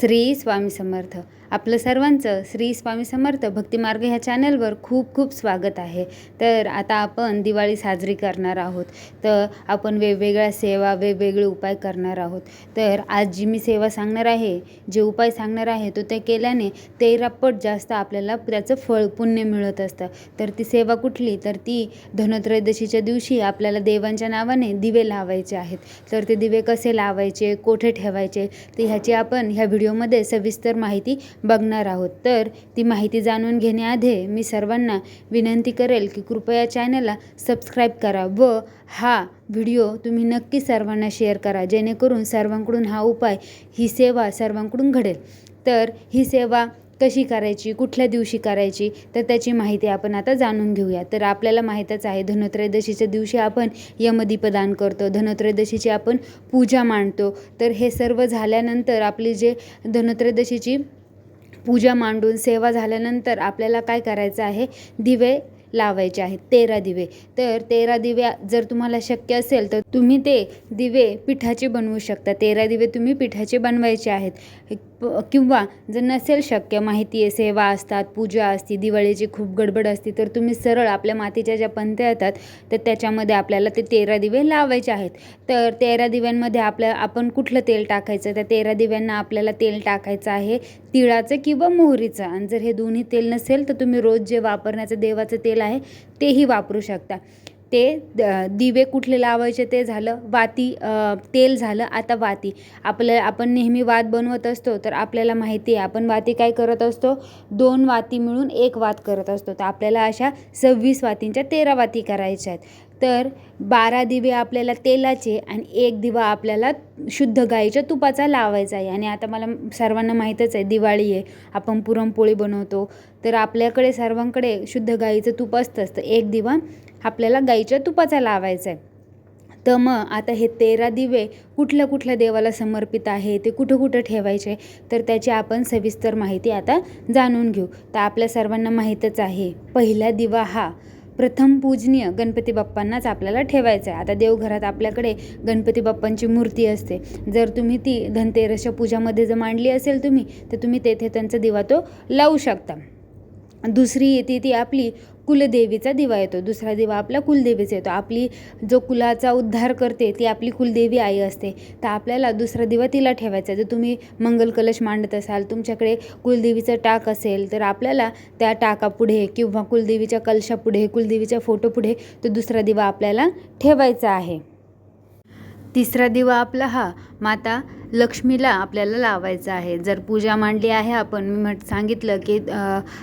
श्री स्वामी समर्थ. आपलं सर्वांचं श्री स्वामी समर्थ भक्तिमार्ग ह्या चॅनलवर खूप खूप स्वागत आहे. तर आता आपण दिवाळी साजरी करणार आहोत. तर आपण वेगवेगळ्या सेवा, वेगवेगळे उपाय करणार आहोत. तर आज जी मी सेवा सांगणार आहे, जे उपाय सांगणार आहे, तो ते केल्याने 13 पट जास्त आपल्याला त्याचं फळ पुण्य मिळत असतं. तर ती सेवा कुठली? तर ती धनत्रयोदशीच्या दिवशी आपल्याला देवांच्या नावाने दिवे लावायचे आहेत. तर ते दिवे कसे लावायचे, कोठे ठेवायचे, तर ह्याची आपण ह्या व्हिडिओमध्ये सविस्तर माहिती बघणार आहोत. तर ती माहिती जाणून घेण्याआधी मी सर्वांना विनंती करेल की कृपया चॅनलला सबस्क्राईब करा व हा व्हिडिओ तुम्ही नक्की सर्वांना शेअर करा, जेणेकरून सर्वांकडून हा उपाय, ही सेवा सर्वांकडून घडेल. तर ही सेवा कशी करायची, कुठल्या दिवशी करायची, तर त्याची माहिती आपण आता जाणून घेऊया. तर आपल्याला माहीतच आहे, धनत्रयोदशीच्या दिवशी आपण यमदीपदान करतो, धनत्रयोदशीची आपण पूजा मांडतो. तर हे सर्व झाल्यानंतर आपली जे धनत्रयोदशीची पूजा मांडून सेवा झाल्यानंतर आपल्याला काय करायचं आहे, दिवे लावायचे आहेत, 13 दिवे. तर 13 दिवे जर तुम्हाला शक्य असेल तर तुम्ही ते दिवे पिठाचे बनवू शकता. 13 दिवे तुम्ही पिठाचे बनवायचे आहेत. किंवा जर नसेल शक्य, माहिती आहे सेवा असतात, पूजा असते, दिवाळीची खूप गडबड असते, तर तुम्ही सरळ आपल्या मातीच्या ज्या पंत्या येतात तर त्याच्यामध्ये आपल्याला ते 13 दिवे लावायचे आहेत. तर 13 दिव्यांमध्ये आपण कुठलं तेल टाकायचं, त्या 13 दिव्यांना आपल्याला तेल टाकायचं आहे तिळाचं किंवा मोहरीचं. आणि जर हे दोन्ही तेल नसेल तर तुम्ही रोज जे वापरण्याचं देवाचं तेल आहे तेही वापरू शकता. ते दिवे कुठले लावायचे ते झालं. वाती, तेल झालं. आता वाती, आपण नेहमी वात बनवत असतो, तर आपल्याला माहिती आहे आपण वाती काय करत असतो, 2 वाती मिळून 1 वात करत असतो. तर आपल्याला अशा 26 वातींच्या 13 वाती करायच्या आहेत. तर 12 दिवे आपल्याला तेलाचे आणि 1 दिवा आपल्याला शुद्ध गाईच्या तुपाचा लावायचा आहे. आणि आता मला सर्वांना माहीतच आहे, दिवाळी आहे, आपण पुरणपोळी बनवतो, तर आपल्याकडे सर्वांकडे शुद्ध गाईचं तूप असतंच. तर 1 दिवा आपल्याला गाईच्या तुपाचा लावायचा आहे. तर मग आता हे 13 दिवे कुठल्या कुठल्या देवाला समर्पित आहे, ते कुठं कुठं ठेवायचे, तर त्याची आपण सविस्तर माहिती आता जाणून घेऊ. तर आपल्या सर्वांना माहीतच आहे, पहिला दिवा हा प्रथम पूजनीय गणपती बाप्पांनाच आपल्याला ठेवायचा आहे. आता देवघरात आपल्याकडे गणपती बाप्पांची मूर्ती असते. जर तुम्ही ती धनतेरसच्या पूजामध्ये जर मांडली असेल तुम्ही, तर तुम्ही तेथे त्यांचा दिवा तो लावू शकता. दुसरी येते ती आपली कुलदेवीचा दिवा येतो. दुसरा दिवा आपला कुलदेवीचा येतो. आपली जो कुलाचा उद्धार करते ती आपली कुलदेवी आई असते. तर आपल्याला दुसरा दिवा तिला ठेवायचा. जर तुम्ही मंगल कलश मांडत असाल, तुमच्याकडे कुलदेवीचा टाक असेल, तर आपल्याला त्या टाकापुढे किंवा कुलदेवीच्या कलशापुढे, कुलदेवीच्या फोटोपुढे तो दुसरा दिवा आपल्याला ठेवायचा आहे. तिसरा दिवा आपला हा माता लक्ष्मीला आपल्याला लावायचा आहे. जर पूजा मांडली आहे, मी सांगितलं की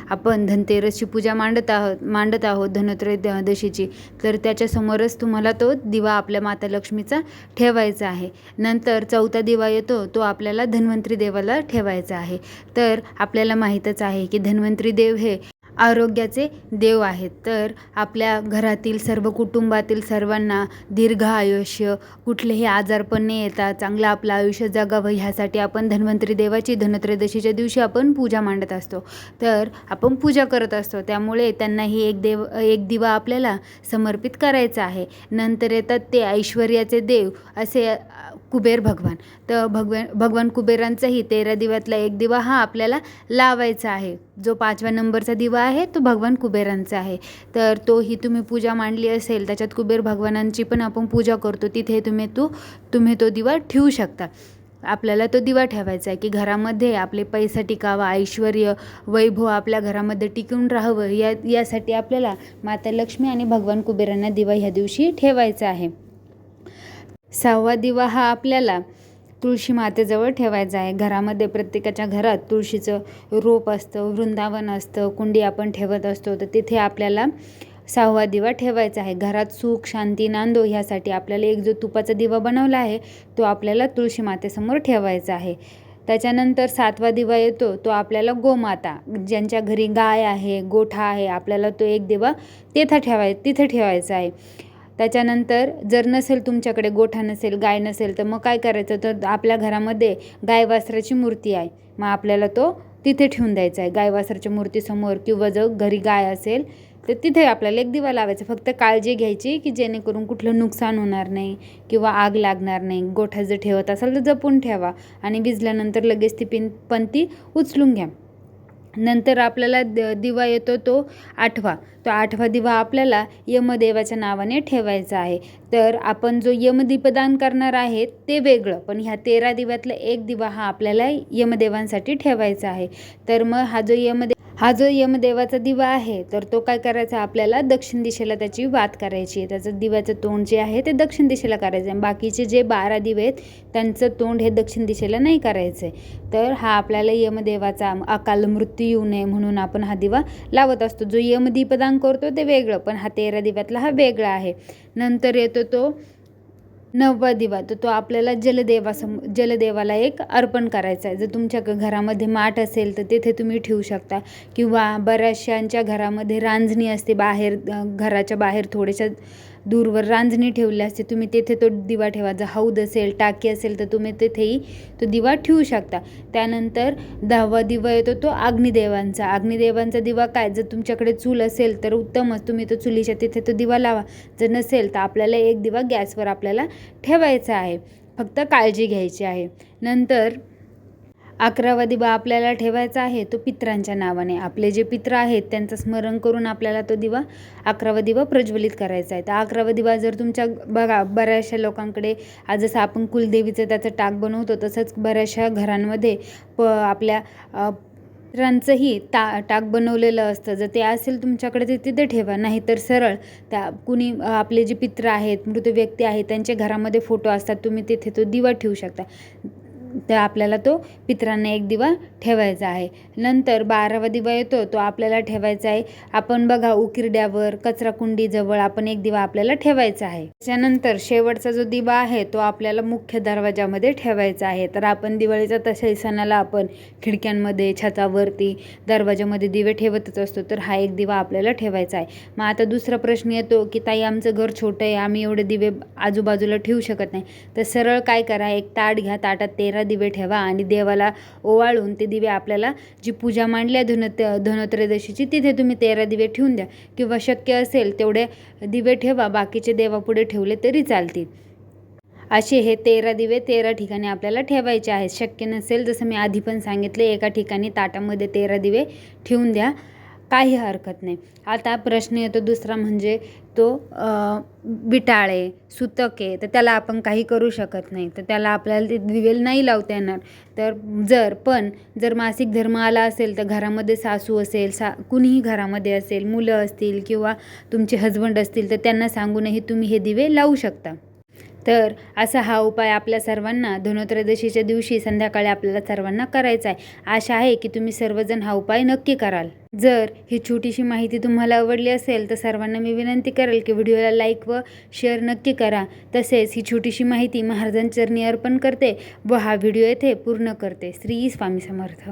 आपण धनतेरसची पूजा मांडत आहोत धनत्रयोदशीची, तर त्याच्यासमोरच तुम्हाला तो दिवा आपल्या माता लक्ष्मीचा ठेवायचा आहे. नंतर चौथा दिवा येतो, तो आपल्याला धन्वंतरी देवाला ठेवायचा आहे. तर आपल्याला माहीतच आहे की धन्वंतरी देव हे आरोग्याचे देव आहेत. तर आपल्या घरातील सर्व कुटुंबातील सर्वांना दीर्घ आयुष्य, कुठलेही आजारपण न येता चांगलं आपलं आयुष्य जगावं, ह्यासाठी आपण धन्वंतरी देवाची धनत्रयोदशीच्या दिवशी आपण पूजा मांडत असतो. तर आपण पूजा करत असतो, त्यामुळे त्यांनाही एक दिवा आपल्याला समर्पित करायचा आहे. नंतर येतात ते ऐश्वर्याचे देव असे कुबेर भगवान. तर भगवान कुबेरांचाही 13 दिव्यातला 1 दिवा हा आपल्याला लावायचा आहे. जो 5व्या नंबरचा दिवा आहे तो भगवान कुबेरांचा आहे. तर तोही तुम्ही पूजा मांडली असेल, त्याच्यात कुबेर भगवानांची पण आपण पूजा करतो, तिथे तुम्ही तो दिवा ठेवू शकता. आपल्याला तो दिवा ठेवायचा आहे की घरामध्ये आपले पैसा टिकावा, ऐश्वर्य वैभव आपल्या घरामध्ये टिकून राहावं, यासाठी आपल्याला माता लक्ष्मी आणि भगवान कुबेरांना दिवा ह्या दिवशी ठेवायचा आहे. 6वा दिवा हा आपल्याला तुळशी मातेजवळ ठेवायचा आहे. घरामध्ये प्रत्येकाच्या घरात तुळशीचं रोप असतं, वृंदावन असतं, कुंडी आपण ठेवत असतो, तर तिथे आपल्याला 6वा दिवा ठेवायचा आहे. घरात सुख शांती नांदो ह्यासाठी आपल्याला एक जो तुपाचा दिवा बनवला आहे तो आपल्याला तुळशी मातेसमोर ठेवायचा आहे. त्याच्यानंतर 7वा दिवा येतो, तो आपल्याला गोमाता, ज्यांच्या घरी गाय आहे, गोठा आहे, आपल्याला तो एक दिवा तिथे ठेवायचा आहे. त्याच्यानंतर जर नसेल तुमच्याकडे, गोठा नसेल, गाय नसेल, तर मग काय करायचं, तर आपल्या घरामध्ये गाय वासराची मूर्ती आहे, मग आपल्याला तो तिथे ठेवून द्यायचा आहे गाय वासराच्या मूर्तीसमोर. किंवा जर घरी गाय असेल तर तिथे आपल्याला एक दिवा लावायचा. फक्त काळजी घ्यायची की जेणेकरून कुठलं नुकसान होणार नाही किंवा आग लागणार नाही. गोठा जर ठेवत असाल तर जपून ठेवा आणि विझल्यानंतर लगेच ती पणती उचलून घ्या. नंतर आपल्याला दिवा येतो तो 8वा. तो 8वा दिवा आपल्याला यमदेवाच्या नावाने ठेवायचा आहे. तर आपण जो यमदीपदान करणार आहे ते वेगळं, पण ह्या 13 दिव्यातला एक दिवा हा आपल्याला यमदेवांसाठी ठेवायचा आहे. तर मग हा जो यमदेवाचा दिवा आहे तर तो काय करायचा, आपल्याला दक्षिण दिशेला त्याची वात करायची आहे. त्याचं दिव्याचं तोंड जे आहे ते दक्षिण दिशेला करायचं आहे. बाकीचे जे 12 दिवे आहेत त्यांचं तोंड हे दक्षिण दिशेला नाही करायचं आहे. तर हा आपल्याला यमदेवाचा अकाल मृत्यू येऊ नये म्हणून आपण हा दिवा लावत असतो. जो यमदीपदान करतो ते वेगळं, पण हा 13 दिव्यातला हा वेगळा आहे. नंतर येतो तो 9वा दिवा. तर तो आपल्याला जलदेवाला एक अर्पण करायचा आहे. जर तुमच्या घरामध्ये माठ असेल तर तिथे तुम्ही ठेवू शकता, किंवा बऱ्याचशांच्या घरामध्ये रांजणी असते, बाहेर घराच्या बाहेर थोड्याशा दूरवर रांजणी ठेवली असते, तुम्ही तेथे तो दिवा ठेवा. जर हौद असेल, टाकी असेल तर तुम्ही तेथेही तो दिवा ठेवू शकता. त्यानंतर 10वा दिवा येतो तो अग्निदेवांचा. अग्निदेवांचा दिवा काय, जर तुमच्याकडे चूल असेल तर उत्तमच, तुम्ही तो चुलीच्या तिथे तो दिवा लावा. जर नसेल तर आपल्याला एक दिवा गॅसवर आपल्याला ठेवायचा आहे. फक्त काळजी घ्यायची आहे. नंतर 11वा दिवा आपल्याला ठेवायचा आहे तो पितरांच्या नावाने. आपले जे पित्र आहेत त्यांचं स्मरण करून आपल्याला तो 11वा दिवा प्रज्वलित करायचा आहे. तर 11वा दिवा जर तुमच्या बघा बऱ्याचशा लोकांकडे आज जसं आपण कुलदेवीचं त्याचं टाक बनवतो तसंच बऱ्याचशा घरांमध्ये आपल्या पितरांचंही टाक बनवलेलं असतं. जर ते असेल तुमच्याकडे ते तिथे ठेवा, नाही तर सरळ त्या कुणी आपले जे पित्र आहेत, मृत व्यक्ती आहेत त्यांच्या घरामध्ये फोटो असतात, तुम्ही तिथे तो दिवा ठेवू शकता. तर आपल्याला तो पितरांना एक दिवा ठेवायचा आहे. नंतर 12वा दिवा येतो तो आपल्याला ठेवायचा आहे, आपण बघा उकिरड्यावर कचराकुंडीजवळ आपण एक दिवा आपल्याला ठेवायचा आहे. त्यानंतर शेवटचा जो दिवा आहे तो आपल्याला मुख्य दरवाजामध्ये ठेवायचा आहे. तर आपण दिवाळीच्या तशाही सणाला आपण खिडक्यांमध्ये, छतावरती, दरवाजामध्ये दिवे ठेवतच असतो. तर हा एक दिवा आपल्याला ठेवायचा आहे. मग आता दुसरा प्रश्न येतो की ताई आमचं घर छोटं आहे, आम्ही एवढे दिवे आजूबाजूला ठेवू शकत नाही. तर सरळ काय करा, एक ताट घ्या, ताटात 13 दिवे ठेवा आणि देवाला ओवाळून ते दिवे आपल्याला जी पूजा मांडल्या धनत्रयोदशीची तिथे तुम्ही 13 दिवे ठेवून द्या, किंवा शक्य असेल तेवढे दिवे ठेवा, बाकीचे देवापुढे ठेवले तरी चालतील. असे हे 13 दिवे 13 ठिकाणी आपल्याला ठेवायचे आहेत. शक्य नसेल जसं मी आधी पण सांगितले एका ठिकाणी ताटामध्ये 13 दिवे ठेवून द्या, काही हरकत नाही. आता प्रश्न येतो दुसरा, म्हणजे तो विटाळे सुतके, तर त्याला आपण काही करू शकत नाही, तर त्याला आपल्याला ते दिवे नाही लावता येणार. तर जर मासिक धर्म आला असेल तर घरामध्ये सासू असेल, कुणीही घरामध्ये असेल, मुलं असतील किंवा तुमचे हजबंड असतील तर त्यांना सांगूनही तुम्ही हे दिवे लावू शकता. तर असा हा उपाय आपल्या सर्वांना धनत्रयोदशीच्या दिवशी संध्याकाळी आपल्याला सर्वांना करायचा आहे. आशा आहे की तुम्ही सर्वजण हा उपाय नक्की कराल. जर ही छोटीशी माहिती तुम्हाला आवडली असेल तर सर्वांना मी विनंती करेल की व्हिडिओला लाईक व शेअर नक्की करा. तसेच ही छोटीशी माहिती महाराजांच्या चरणी अर्पण करते व हा व्हिडिओ येथे पूर्ण करते. श्री स्वामी समर्थ.